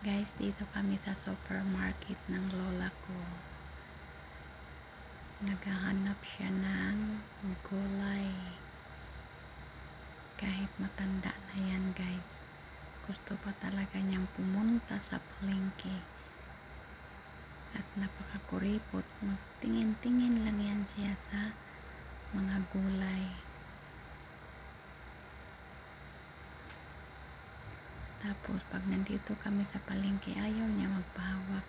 Guys, dito kami sa supermarket ng lola ko. Naghahanap siya ng gulay. Kahit matanda na yan, guys. Gusto pa talaga niyang pumunta sa palengke. At napakakuripot. Magtingin-tingin lang yan siya sa mga gulay. Tapos, pag nandito kami sa palengke, ayaw niya magpahawak.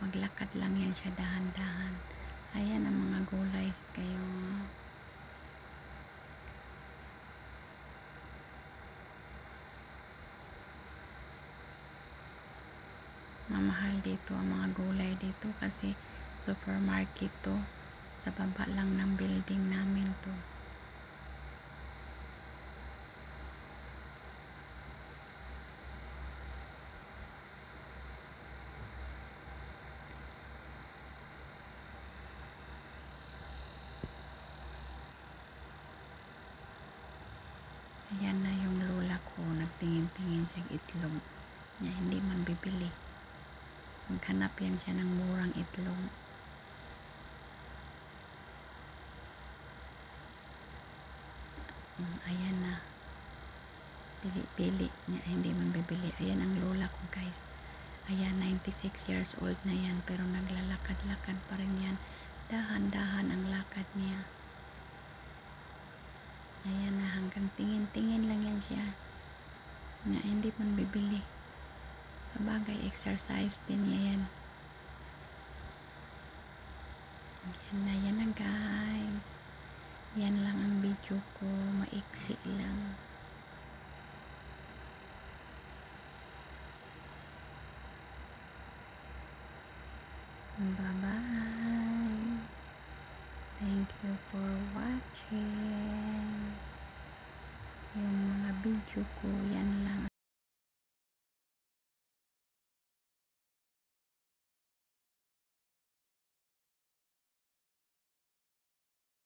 Maglakad lang yan siya dahan-dahan. Ayan ang mga gulay kayo. Mamahal dito ang mga gulay dito kasi supermarket to. Sa baba lang ng building namin to. Ayan na yung lola ko, nagtingin-tingin siyang itlog niya, hindi man bibili. Maghanap yan siya ng murang itlog. Ayan na, pili-pili niya, hindi man bibili. Ayan ang lola ko, guys. Ayan, 96 years old na yan, pero naglalakad-lakad pa rin yan. Dahan-dahan ang lakad niya. Ayan na, hanggang tingin-tingin lang yan siya. Na hindi man bibili. Sabagay, exercise din niya yan. Yan na guys. Yan lang ang video ko. Maiksi lang. Bye-bye. Thank you for watching. Yung mga video ko, yan lang.